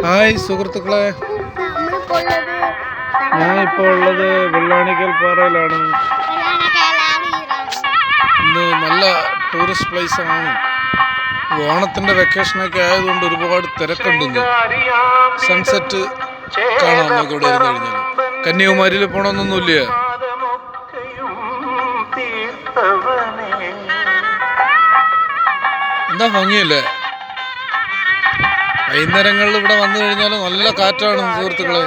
Hi സുഹൃത്തുക്കളെ, ഞാനിപ്പോൾ ഉള്ളത് വെള്ളാണിക്കൽ പാറയിലാണ്. ഇന്ന് നല്ല ടൂറിസ്റ്റ് പ്ലേസ് ആണ്. ഓണത്തിൻ്റെ വെക്കേഷനൊക്കെ ആയതുകൊണ്ട് ഒരുപാട് തിരക്കുണ്ട്. സൺസെറ്റ് കാണാം നമുക്ക് ഇവിടെ ഇരുന്ന് കഴിഞ്ഞാൽ. കന്യാകുമാരിയിൽ പോകണമെന്നൊന്നുമില്ല. എന്താ ഭംഗിയല്ലേ? വൈകുന്നേരങ്ങളിൽ ഇവിടെ വന്നു കഴിഞ്ഞാൽ നല്ല കാറ്റാണ് സുഹൃത്തുക്കളെ.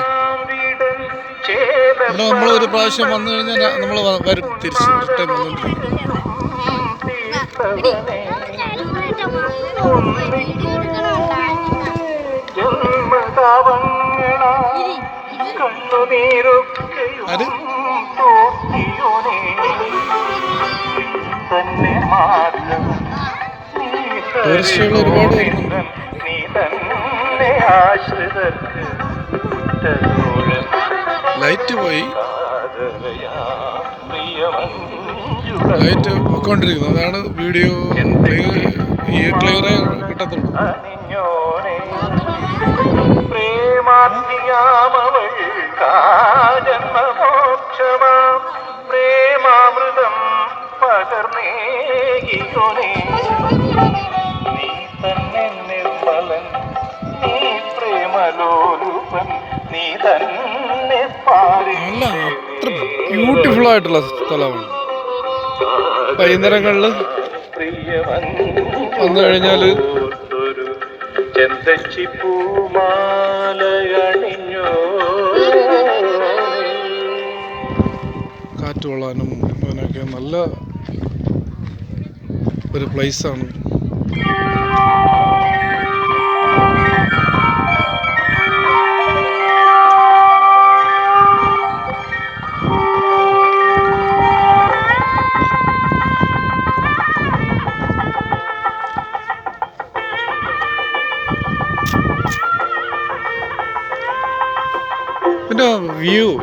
ഇവിടെ നമ്മൾ ഒരു പ്രാവശ്യം വന്നു കഴിഞ്ഞാൽ നമ്മൾ വരും, തിരിച്ച് റിട്ടേൺ വന്നുകൊണ്ടിരിക്കും. ടൂറിസ്റ്റുകൾ ഒരുപാട് വരുന്നുണ്ട്. ലൈറ്റ് പോയി, ലൈറ്റ് പോയിക്കൊണ്ടിരിക്കുന്നു. അതാണ് വീഡിയോ ക്ലിയറേ കിട്ടത്തുള്ളൂ. പ്രേമാമൃതം പകർന്നേകിയോനേ നീ തന്നെ നിർമ്മലൻ, നീ പ്രേമലോലുപൻ, നീ തന്നെ അല്ല, അത്ര ബ്യൂട്ടിഫുൾ ആയിട്ടുള്ള സ്ഥലമാണ്. വൈകുന്നേരങ്ങളിൽ വന്നു കഴിഞ്ഞാൽ കാറ്റ് കൊള്ളാനും അതിനൊക്കെ നല്ല ഒരു പ്ലേസാണ്.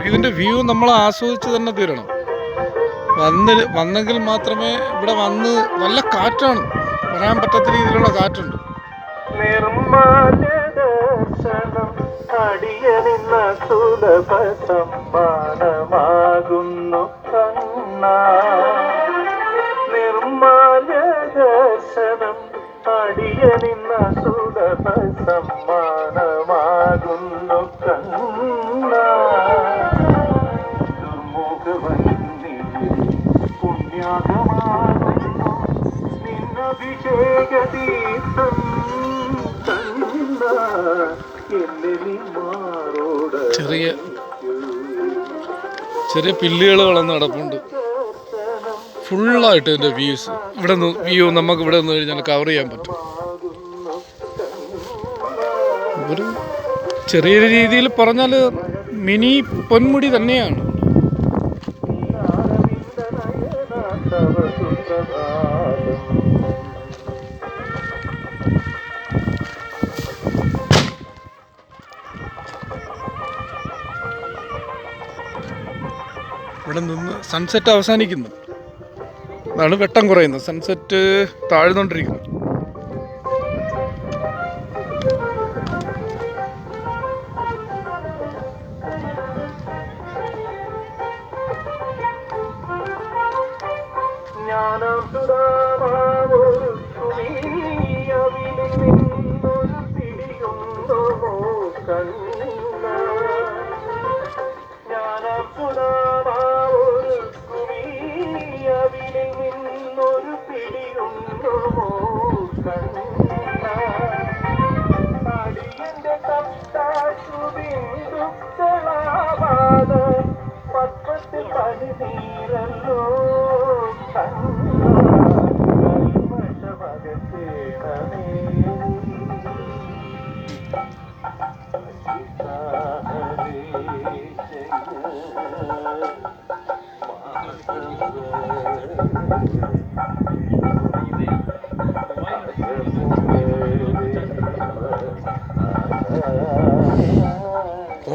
ഇതിൻ്റെ വ്യൂ നമ്മൾ ആസ്വദിച്ച് തന്നെ തീരണം. വന്നെങ്കിൽ മാത്രമേ ഇവിടെ വന്ന്. നല്ല കാറ്റാണ്, പറയാൻ പറ്റാത്ത രീതിയിലുള്ള കാറ്റുണ്ട്. നിർമ്മാലമാകുന്നു നിർമ്മാലദർശനം അടിയനിന്ന സുലഭ സമ്മാനമാകുന്നു ചെറിയ പില്ലുകൾ വളർന്ന് കിടപ്പുണ്ട്. ഫുള്ളായിട്ട് ഇതിൻ്റെ വ്യൂസ്. ഇവിടെ നിന്ന് വ്യൂ നമുക്ക് ഇവിടെ നിന്ന് കഴിഞ്ഞാൽ കവർ ചെയ്യാൻ പറ്റും. ഒരു ചെറിയ രീതിയിൽ പറഞ്ഞാൽ മിനി പൊന്മുടി തന്നെയാണ്. ഇവിടെ നിന്ന് സൺസെറ്റ് അവസാനിക്കുന്നു. അതാണ് വെട്ടം കുറയുന്നത്. സൺസെറ്റ് താഴ്ന്നുകൊണ്ടിരിക്കുന്നു.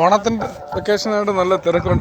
ഓണത്തിൻ്റെ വെക്കേഷനായിട്ട് നല്ല തിരക്കുണ്ട്.